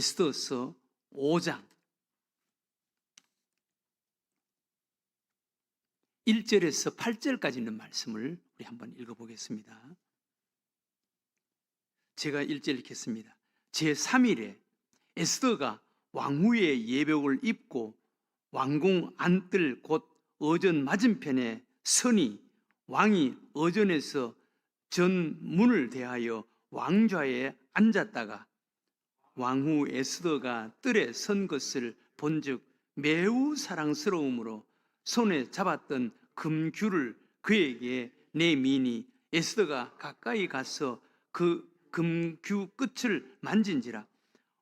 에스더서 5장 1절에서 8절까지 있는 말씀을 우리 한번 읽어보겠습니다. 제가 1절 읽겠습니다. 제3일에 에스더가 왕후의 예복을 입고 왕궁 안뜰 곧 어전 맞은편에 서니 왕이 어전에서 전문을 대하여 왕좌에 앉았다가 왕후 에스더가 뜰에 선 것을 본즉 매우 사랑스러움으로 손에 잡았던 금규를 그에게 내미니 에스더가 가까이 가서 그 금규 끝을 만진지라.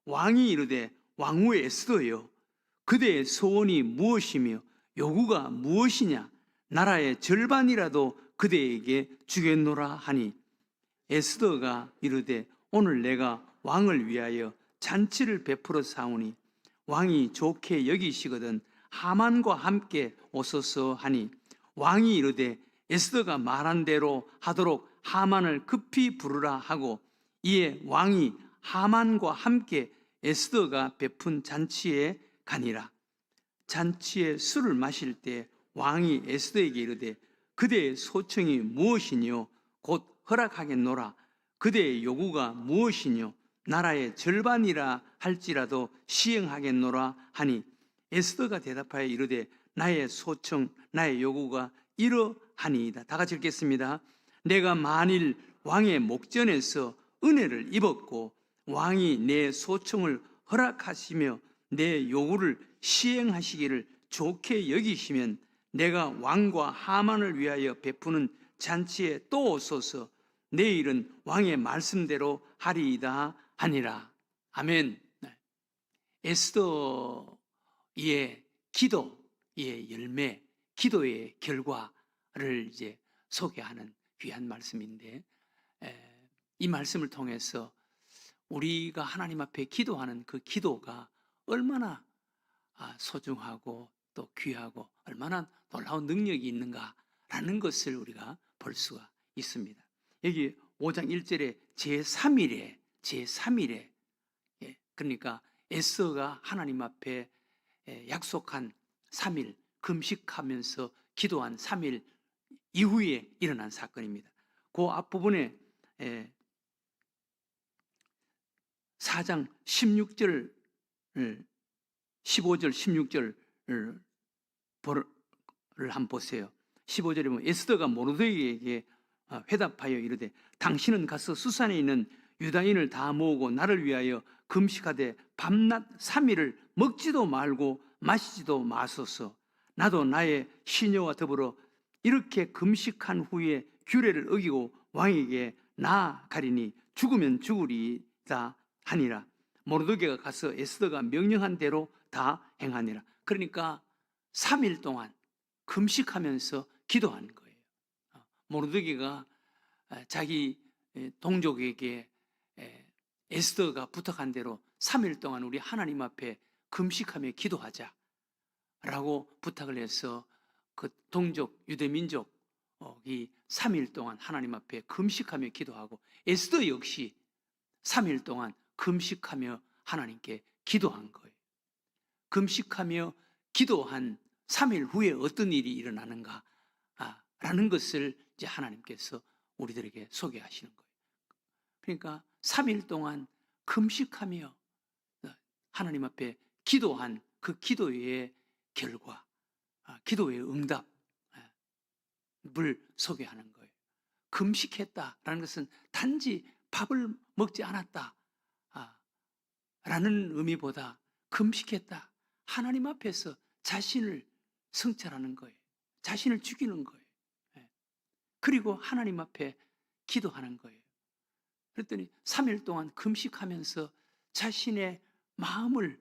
왕이 이르되 왕후 에스더여, 그대의 소원이 무엇이며 요구가 무엇이냐? 나라의 절반이라도 그대에게 주겠노라 하니 에스더가 이르되 오늘 내가 왕을 위하여 잔치를 베풀어 사오니 왕이 좋게 여기시거든 하만과 함께 오소서 하니 왕이 이르되 에스더가 말한 대로 하도록 하만을 급히 부르라 하고 이에 왕이 하만과 함께 에스더가 베푼 잔치에 가니라. 잔치에 술을 마실 때 왕이 에스더에게 이르되 그대의 소청이 무엇이뇨? 곧 허락하겠노라. 그대의 요구가 무엇이뇨? 나라의 절반이라 할지라도 시행하겠노라 하니 에스더가 대답하여 이르되 나의 소청 나의 요구가 이러하니이다. 다 같이 읽겠습니다. 내가 만일 왕의 목전에서 은혜를 입었고 왕이 내 소청을 허락하시며 내 요구를 시행하시기를 좋게 여기시면 내가 왕과 하만을 위하여 베푸는 잔치에 또 오소서. 내일은 왕의 말씀대로 하리이다 하니라. 아멘. 에스더의 기도의 열매, 기도의 결과를 이제 소개하는 귀한 말씀인데, 이 말씀을 통해서 우리가 하나님 앞에 기도하는 그 기도가 얼마나 소중하고 또 귀하고 얼마나 놀라운 능력이 있는가라는 것을 우리가 볼 수가 있습니다. 여기 5장 1절에 제3일에 그러니까 에스더가 하나님 앞에 약속한 3일 금식하면서 기도한 3일 이후에 일어난 사건입니다. 그 앞부분에 4장 16절 15절 16절을 한번 보세요. 15절에 보면 에스더가 모르드게에게 회답하여 이르되 당신은 가서 수산에 있는 유다인을 다 모으고 나를 위하여 금식하되 밤낮 3일을 먹지도 말고 마시지도 마소서. 나도 나의 시녀와 더불어 이렇게 금식한 후에 규례를 어기고 왕에게 나아가리니 죽으면 죽으리다 하니라. 모르드게가 가서 에스더가 명령한 대로 다 행하니라. 그러니까 3일 동안 금식하면서 기도한 거예요. 모르드게가 자기 동족에게 에스더가 부탁한 대로 3일 동안 우리 하나님 앞에 금식하며 기도하자 라고 부탁을 해서 그 동족 유대민족이 3일 동안 하나님 앞에 금식하며 기도하고 에스더 역시 3일 동안 금식하며 하나님께 기도한 거예요. 금식하며 기도한 3일 후에 어떤 일이 일어나는가 라는 것을 이제 하나님께서 우리들에게 소개하시는 거예요. 그러니까 3일 동안 금식하며 하나님 앞에 기도한 그 기도의 결과, 기도의 응답을 소개하는 거예요. 금식했다라는 것은 단지 밥을 먹지 않았다 라는 의미보다 금식했다, 하나님 앞에서 자신을 성찰하는 거예요. 자신을 죽이는 거예요. 그리고 하나님 앞에 기도하는 거예요. 그랬더니 3일 동안 금식하면서 자신의 마음을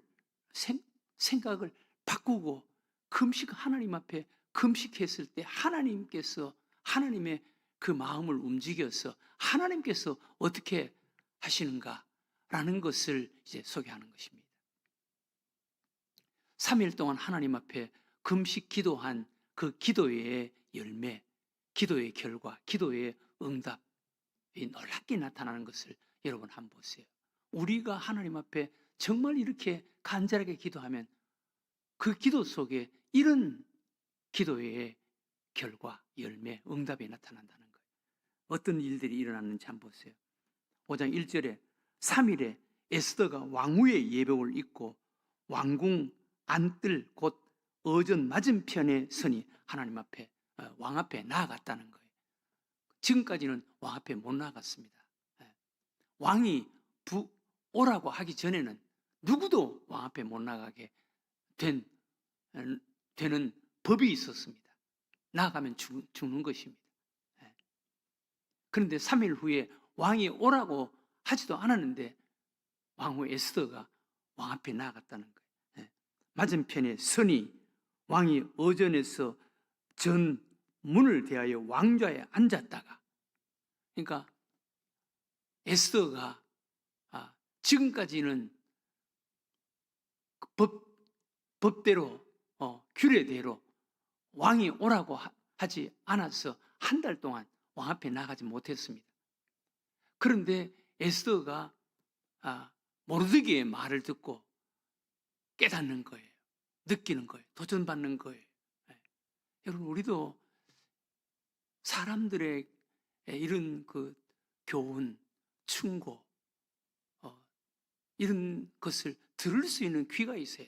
생각을 바꾸고 하나님 앞에 금식했을 때 하나님께서 하나님의 그 마음을 움직여서 하나님께서 어떻게 하시는가라는 것을 이제 소개하는 것입니다. 3일 동안 하나님 앞에 금식 기도한 그 기도의 열매, 기도의 결과, 기도의 응답이 놀랍게 나타나는 것을 여러분 한번 보세요. 우리가 하나님 앞에 정말 이렇게 간절하게 기도하면 그 기도 속에 이런 기도의 결과, 열매, 응답이 나타난다는 거예요. 어떤 일들이 일어났는지 한번 보세요. 5장 1절에 3일에 에스더가 왕후의 예복을 입고 왕궁 안뜰 곧 어전 맞은편에 서니 하나님 앞에 왕 앞에 나아갔다는 거예요. 지금까지는 왕 앞에 못 나아갔습니다. 왕이 오라고 하기 전에는 누구도 왕 앞에 못 나가게 되는 법이 있었습니다. 나아가면 죽는 것입니다. 그런데 3일 후에 왕이 오라고 하지도 않았는데 왕후 에스더가 왕 앞에 나아갔다는 거예요. 맞은편에 서니 왕이 어전에서 전 문을 대하여 왕좌에 앉았다가, 그러니까 에스더가 지금까지는 법대로 규례대로 왕이 오라고 하지 않아서 한 달 동안 왕 앞에 나가지 못했습니다. 그런데 에스더가 모르드게의 말을 듣고 깨닫는 거예요. 느끼는 거예요. 도전받는 거예요. 여러분, 우리도 사람들의 이런 그 교훈, 충고, 이런 것을 들을 수 있는 귀가 있어야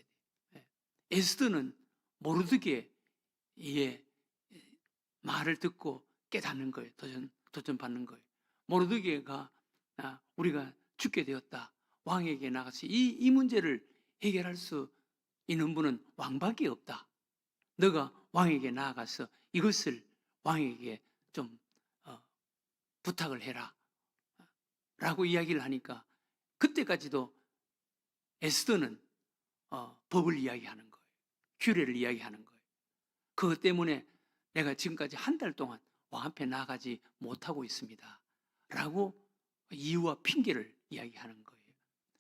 돼요. 에스더는 모르드게의 말을 듣고 깨닫는 거예요. 도전받는 거예요. 모르드게가 우리가 죽게 되었다. 왕에게 나가서 이 문제를 해결할 수 있는 분은 왕밖에 없다. 너가 왕에게 나아가서 이것을 왕에게 좀 부탁을 해라 라고 이야기를 하니까 그때까지도 에스더는 법을 이야기하는 거예요. 규례를 이야기하는 거예요. 그것 때문에 내가 지금까지 한 달 동안 왕 앞에 나가지 못하고 있습니다 라고 이유와 핑계를 이야기하는 거예요.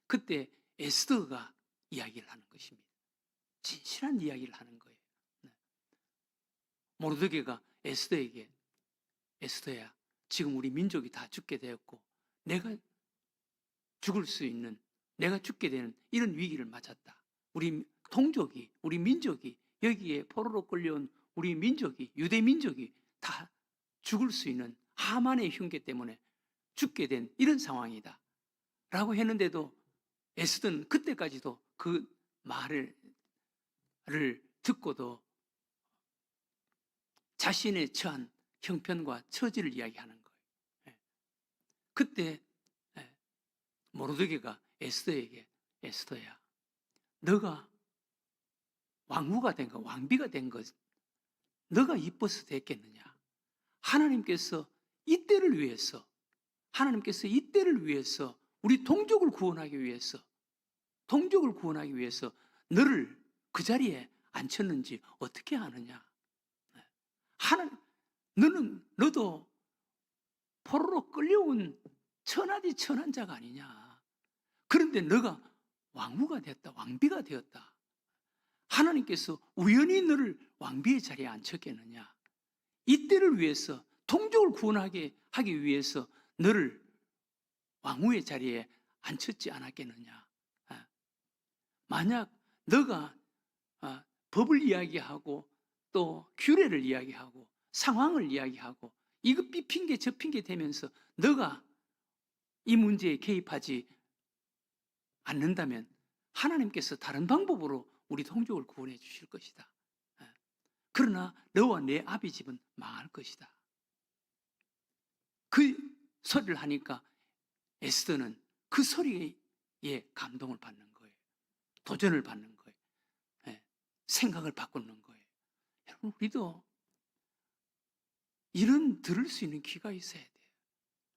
그때 에스더가 이야기를 하는 것입니다. 진실한 이야기를 하는 거예요. 모르드게가 에스더에게, 에스더야, 지금 우리 민족이 다 죽게 되었고 내가 죽게 되는 이런 위기를 맞았다. 우리 동족이, 우리 민족이, 여기에 포로로 끌려온 우리 민족이, 유대 민족이 다 죽을 수 있는 하만의 흉계 때문에 죽게 된 이런 상황이다 라고 했는데도 에스더는 그때까지도 그 말을 듣고도 자신의 처한 형편과 처지를 이야기하는 거예요. 그때 모르드게가 에스더에게, 에스더야, 너가 왕후가 된 것, 왕비가 된 것, 너가 이뻐서 됐겠느냐? 하나님께서 이때를 위해서 우리 동족을 구원하기 위해서 너를 그 자리에 앉혔는지 어떻게 아느냐? 너도 포로로 끌려온 천하디 천한 자가 아니냐? 그런데 너가 왕후가 됐다, 왕비가 되었다. 하나님께서 우연히 너를 왕비의 자리에 앉혔겠느냐? 이때를 위해서, 동족을 구원하게 하기 위해서 너를 왕후의 자리에 앉혔지 않았겠느냐? 만약 너가 법을 이야기하고 또 규례를 이야기하고 상황을 이야기하고 이거 핑계 저 핑계 대면서 너가 이 문제에 개입하지 않는다면 하나님께서 다른 방법으로 우리 동족을 구원해 주실 것이다. 그러나 너와 내 아비 집은 망할 것이다. 그 소리를 하니까 에스더는 그 소리에 감동을 받는 거예요. 도전을 받는 거예요. 생각을 바꾸는 거예요. 여러분, 우리도 이런 들을 수 있는 귀가 있어야 돼요.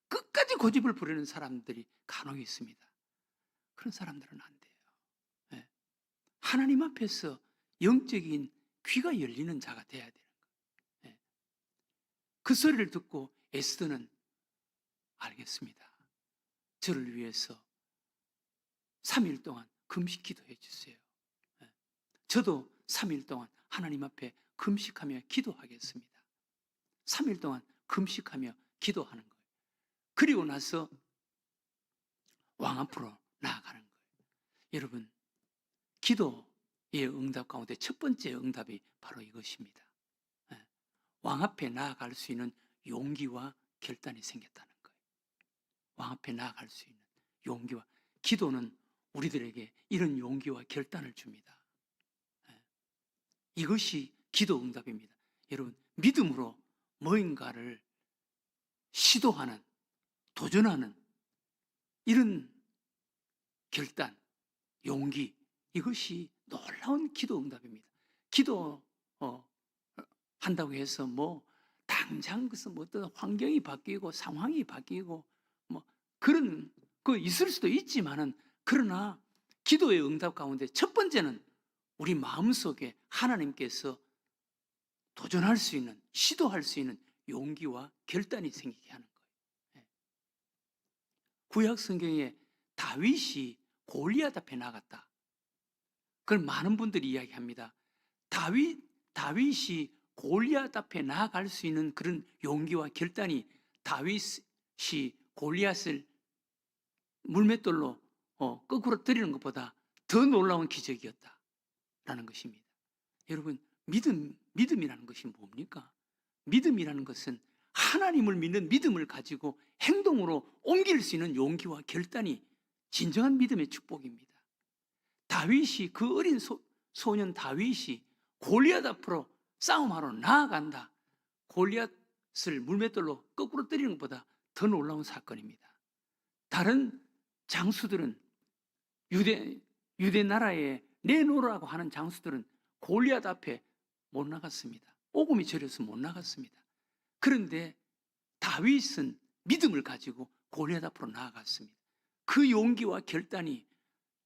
끝까지 고집을 부리는 사람들이 간혹 있습니다. 그런 사람들은 안 돼요. 하나님 앞에서 영적인 귀가 열리는 자가 돼야 되는 거예요. 그 소리를 듣고 에스더는 알겠습니다. 저를 위해서 3일 동안 금식 기도해 주세요. 저도 3일 동안 하나님 앞에 금식하며 기도하겠습니다. 3일 동안 금식하며 기도하는 거예요. 그리고 나서 왕 앞으로 나아가는 거예요. 여러분, 기도의 응답 가운데 첫 번째 응답이 바로 이것입니다. 왕 앞에 나아갈 수 있는 용기와 결단이 생겼다는 거예요. 왕 앞에 나아갈 수 있는 용기와, 기도는 우리들에게 이런 용기와 결단을 줍니다. 이것이 기도 응답입니다. 여러분, 믿음으로 무언가를 시도하는, 도전하는 이런 결단, 용기, 이것이 놀라운 기도 응답입니다. 기도 한다고 해서 뭐 당장 무슨 어떤 환경이 바뀌고 상황이 바뀌고 뭐 그런 거 있을 수도 있지만은, 그러나 기도의 응답 가운데 첫 번째는 우리 마음속에 하나님께서 도전할 수 있는, 시도할 수 있는 용기와 결단이 생기게 하는 거예요. 구약 성경에 다윗이 골리앗 앞에 나갔다. 그걸 많은 분들이 이야기합니다. 다윗이 골리앗 앞에 나아갈 수 있는 그런 용기와 결단이, 다윗이 골리앗을 물맷돌로 거꾸로 때리는 것보다 더 놀라운 기적이었다라는 것입니다. 여러분, 믿음이라는 것이 뭡니까? 믿음이라는 것은 하나님을 믿는 믿음을 가지고 행동으로 옮길 수 있는 용기와 결단이 진정한 믿음의 축복입니다. 다윗이, 그 어린 소년 다윗이 골리앗 앞으로 싸움하러 나아간다. 골리앗을 물맷돌로 거꾸로 때리는 것보다 더 놀라운 사건입니다. 다른 장수들은, 유대 나라에 내놓으라고 하는 장수들은 골리앗 앞에 못 나갔습니다. 오금이 저려서 못 나갔습니다. 그런데 다윗은 믿음을 가지고 골리앗 앞으로 나아갔습니다. 그 용기와 결단이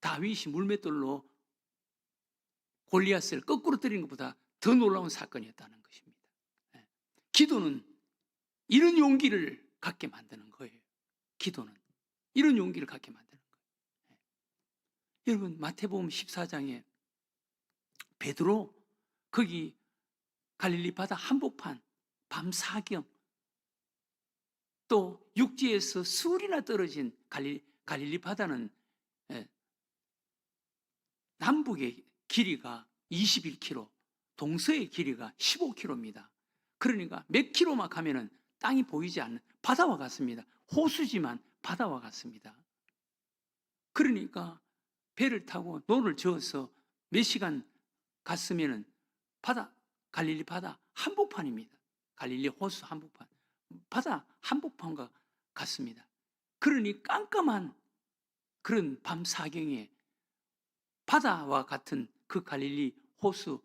다윗이 물맷돌로 골리앗을 거꾸로 때리는 것보다 더 놀라운 사건이었다는 것입니다. 기도는 이런 용기를 갖게 만드는 거예요. 기도는 이런 용기를 갖게 만드는 거예요. 여러분, 마태복음 14장에 베드로, 거기 갈릴리 바다 한복판 밤 사경, 또 육지에서 수울이나 떨어진 갈릴리 바다는 남북의 길이가 21km, 동서의 길이가 15km입니다. 그러니까 몇 킬로만 가면은 땅이 보이지 않는 바다와 같습니다. 호수지만 바다와 같습니다. 그러니까 배를 타고 노를 저어서 몇 시간 갔으면은 갈릴리 바다 한복판입니다. 갈릴리 호수 한복판, 바다 한복판과 같습니다. 그러니 깜깜한 그런 밤 사경에 바다와 같은 그 갈릴리 호수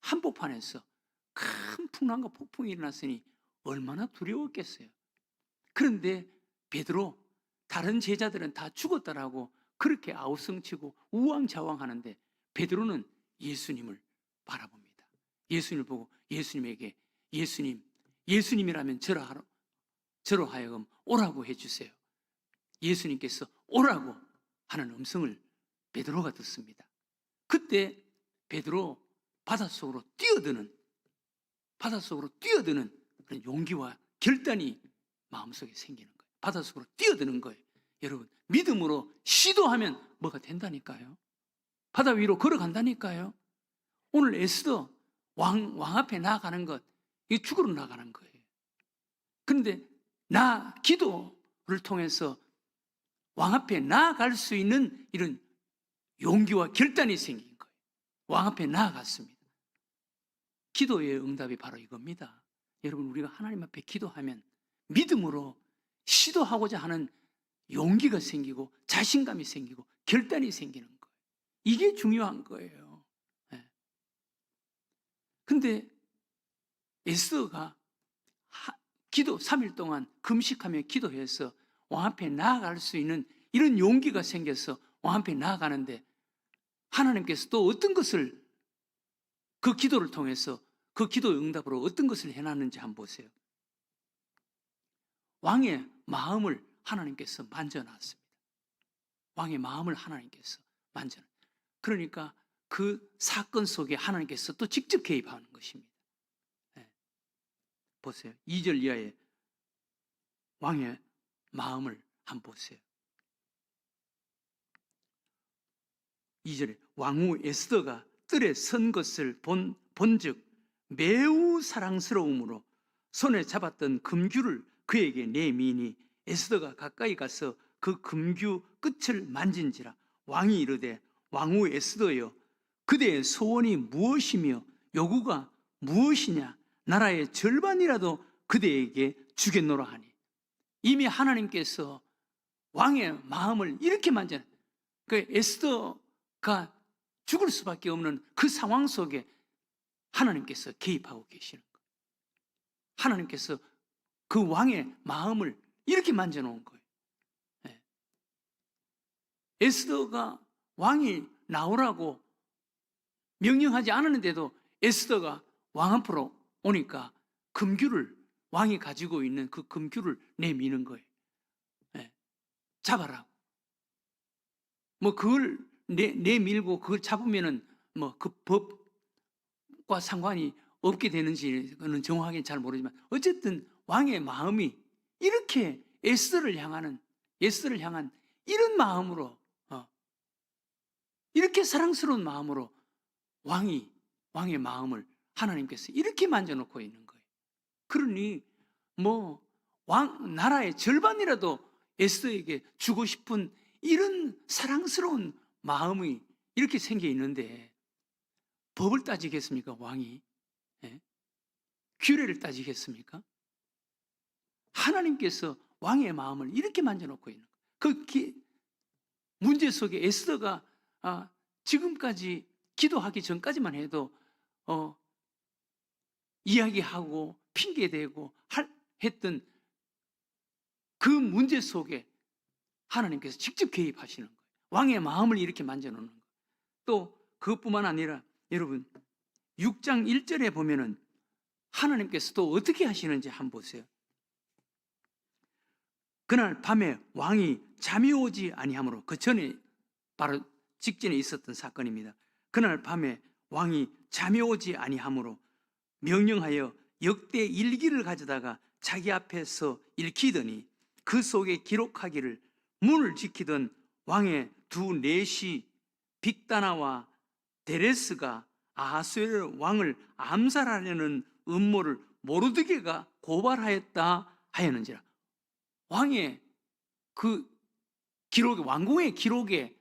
한복판에서 큰 풍랑과 폭풍이 일어났으니 얼마나 두려웠겠어요. 그런데 베드로, 다른 제자들은 다 죽었다라고 그렇게 아우성치고 우왕좌왕하는데 베드로는 예수님을 바라봅니다. 예수님을 보고 예수님에게, 예수님이라면 저로 하여금 오라고 해주세요. 예수님께서 오라고 하는 음성을 베드로가 듣습니다. 그때 베드로 바닷속으로 뛰어드는 그런 용기와 결단이 마음속에 생기는 거예요. 바닷속으로 뛰어드는 거예요. 여러분, 믿음으로 시도하면 뭐가 된다니까요. 바다 위로 걸어간다니까요. 오늘 에스더 왕 앞에 나아가는 것, 이게 죽으러 나가는 거예요. 그런데 기도를 통해서 왕 앞에 나아갈 수 있는 이런 용기와 결단이 생긴 거예요. 왕 앞에 나아갔습니다. 기도의 응답이 바로 이겁니다. 여러분, 우리가 하나님 앞에 기도하면 믿음으로 시도하고자 하는 용기가 생기고 자신감이 생기고 결단이 생기는 거예요. 이게 중요한 거예요. 근데 에스더가 기도 3일 동안 금식하며 기도해서 왕 앞에 나아갈 수 있는 이런 용기가 생겨서 왕 앞에 나아가는데, 하나님께서 또 어떤 것을, 그 기도를 통해서, 그 기도의 응답으로 어떤 것을 해놨는지 한번 보세요. 왕의 마음을 하나님께서 만져놨습니다. 왕의 마음을 하나님께서 만져놨습니다. 그러니까 그 사건 속에 하나님께서 또 직접 개입하는 것입니다. 보세요. 2절 이하의 왕의 마음을 한번 보세요. 2절에 왕후 에스더가 뜰에 선 것을 본즉 매우 사랑스러움으로 손에 잡았던 금규를 그에게 내미니 에스더가 가까이 가서 그 금규 끝을 만진지라. 왕이 이르되 왕후 에스더여, 그대의 소원이 무엇이며 요구가 무엇이냐? 나라의 절반이라도 그대에게 주겠노라 하니. 이미 하나님께서 왕의 마음을 이렇게 만져, 그 에스더가 죽을 수밖에 없는 그 상황 속에 하나님께서 개입하고 계시는 거예요. 하나님께서 그 왕의 마음을 이렇게 만져놓은 거예요. 네. 에스더가 왕이 나오라고 명령하지 않았는데도 에스더가 왕 앞으로 오니까 금규를, 왕이 가지고 있는 그 금규를 내미는 거예요. 네. 잡아라고. 뭐 그걸 내밀고 그걸 잡으면은 뭐 그 법과 상관이 없게 되는지는 정확하게 잘 모르지만 어쨌든 왕의 마음이 이렇게 에스더를 향한 이런 마음으로, 이렇게 사랑스러운 마음으로 왕의 마음을 하나님께서 이렇게 만져놓고 있는 거예요. 그러니 뭐 나라의 절반이라도 에스더에게 주고 싶은 이런 사랑스러운 마음이 이렇게 생겨 있는데 법을 따지겠습니까? 왕이 규례를 따지겠습니까? 하나님께서 왕의 마음을 이렇게 만져놓고 있는 거예요. 그 문제 속에 에스더가 지금까지 기도하기 전까지만 해도 이야기하고 핑계대고 했던 그 문제 속에 하나님께서 직접 개입하시는 거예요. 왕의 마음을 이렇게 만져놓는 거예요. 또 그것뿐만 아니라 여러분 6장 1절에 보면은 하나님께서 또 어떻게 하시는지 한번 보세요. 그날 밤에 왕이 잠이 오지 아니하므로, 그 전에 바로 직전에 있었던 사건입니다. 그날 밤에 왕이 잠이 오지 아니하므로 명령하여 역대 일기를 가져다가 자기 앞에서 읽히더니 그 속에 기록하기를 문을 지키던 왕의 두 내시 빅다나와 데레스가 아하수에르 왕을 암살하려는 음모를 모르드게가 고발하였다 하였는지라. 왕의 그 기록에, 왕궁의 기록에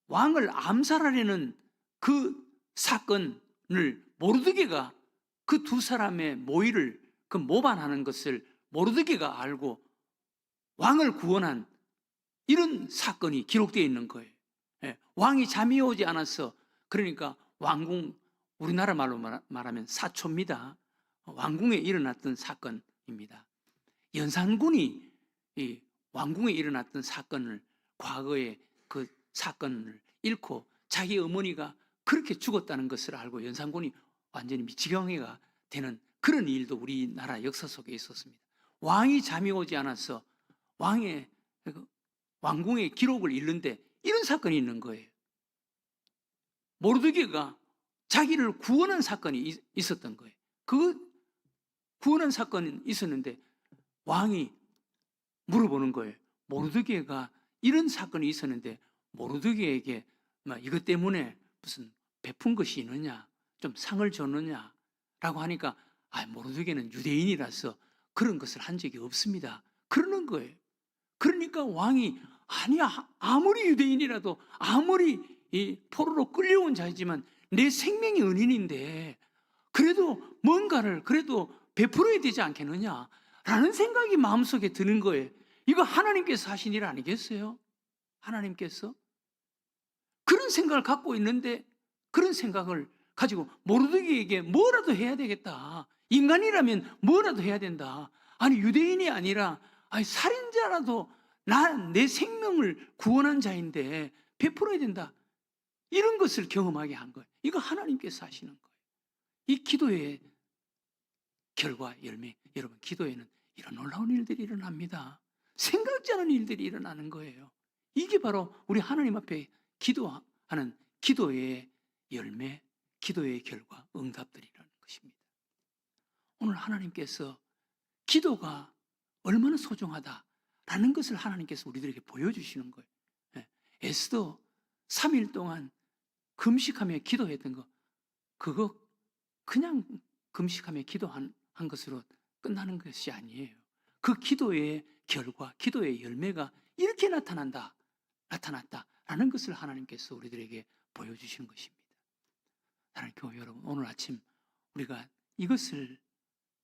왕을 암살하려는 그 사건을 모르드게가, 그 두 사람의 모의를 모반하는 것을 모르드게가 알고 왕을 구원한 이런 사건이 기록되어 있는 거예요. 왕이 잠이 오지 않아서, 그러니까 왕궁, 우리나라 말로 말하면 사초입니다. 왕궁에 일어났던 사건입니다. 연산군이 이 왕궁에 일어났던 사건을, 과거의 그 사건을 읽고 자기 어머니가 그렇게 죽었다는 것을 알고 연산군이 완전히 미치경이가 되는 그런 일도 우리나라 역사 속에 있었습니다. 왕이 잠이 오지 않아서 왕의 왕궁의 기록을 읽는데 이런 사건이 있는 거예요. 모르드게가 자기를 구원한 사건이 있었던 거예요. 그 구원한 사건이 있었는데 왕이 물어보는 거예요. 모르드게가 이런 사건이 있었는데 모르드게에게 이것 때문에 무슨 베푼 것이 있느냐, 좀 상을 줬느냐 라고 하니까 모르드게는 유대인이라서 그런 것을 한 적이 없습니다. 그러는 거예요. 그러니까 왕이, 아니야, 아무리 유대인이라도, 아무리 이 포로로 끌려온 자이지만 내 생명이 은인인데 그래도 뭔가를 그래도 베풀어야 되지 않겠느냐 라는 생각이 마음속에 드는 거예요. 이거 하나님께서 하신 일 아니겠어요? 하나님께서 그런 생각을 갖고 있는데, 그런 생각을 가지고 모르드게에게 뭐라도 해야 되겠다, 인간이라면 뭐라도 해야 된다, 아니 유대인이 아니라 살인자라도 내 생명을 구원한 자인데 베풀어야 된다, 이런 것을 경험하게 한 거예요. 이거 하나님께서 하시는 거예요. 이 기도의 결과, 열매, 여러분 기도에는 이런 놀라운 일들이 일어납니다. 생각지 않은 일들이 일어나는 거예요. 이게 바로 우리 하나님 앞에 기도하는 기도의 열매, 기도의 결과, 응답들이라는 것입니다. 오늘 하나님께서 기도가 얼마나 소중하다라는 것을 하나님께서 우리들에게 보여주시는 거예요. 에스더 3일 동안 금식하며 기도했던 거, 그거 그냥 금식하며 기도한 것으로 끝나는 것이 아니에요. 그 기도의 결과, 기도의 열매가 이렇게 나타났다라는 것을 하나님께서 우리들에게 보여주시는 것입니다. 사랑하는 교회 여러분, 오늘 아침 우리가 이것을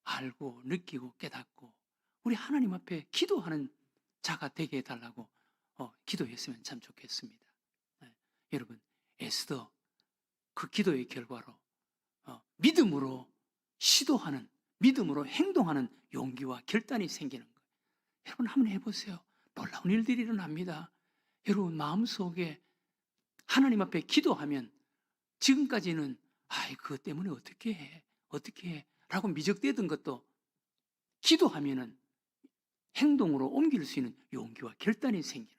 알고 느끼고 깨닫고 우리 하나님 앞에 기도하는 자가 되게 해달라고 기도했으면 참 좋겠습니다. 네. 여러분, 에스더 그 기도의 결과로 믿음으로 시도하는, 믿음으로 행동하는 용기와 결단이 생기는 거예요. 여러분 한번 해보세요. 놀라운 일들이 일어납니다. 여러분 마음속에 하나님 앞에 기도하면 지금까지는 그것 때문에 어떻게 해 라고 미적대던 것도 기도하면은 행동으로 옮길 수 있는 용기와 결단이 생기는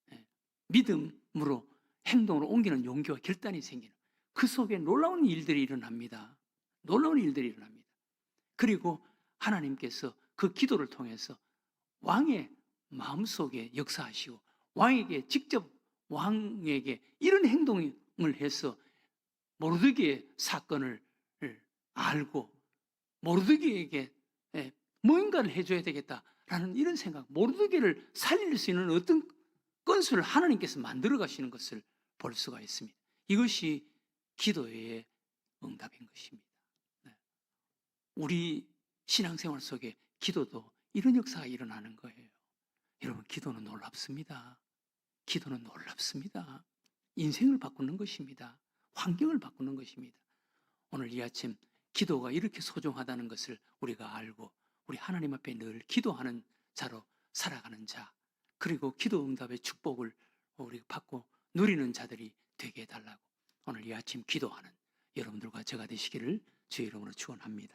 거예요. 믿음으로 행동으로 옮기는 용기와 결단이 생기는, 그 속에 놀라운 일들이 일어납니다. 놀라운 일들이 일어납니다. 그리고 하나님께서 그 기도를 통해서 왕의 마음속에 역사하시고 왕에게 직접 왕에게 이런 행동을 해서 모르드게의 사건을 알고 모르드게에게 뭔가를 해줘야 되겠다라는 이런 생각, 모르드게를 살릴 수 있는 어떤 건수를 하나님께서 만들어 가시는 것을 볼 수가 있습니다. 이것이 기도의 응답인 것입니다. 우리 신앙생활 속에 기도도 이런 역사가 일어나는 거예요. 여러분, 기도는 놀랍습니다. 기도는 놀랍습니다. 인생을 바꾸는 것입니다. 환경을 바꾸는 것입니다. 오늘 이 아침 기도가 이렇게 소중하다는 것을 우리가 알고 우리 하나님 앞에 늘 기도하는 자로 살아가는 자, 그리고 기도 응답의 축복을 우리가 받고 누리는 자들이 되게 해달라고 오늘 이 아침 기도하는 여러분들과 제가 되시기를 주의 이름으로 축원합니다.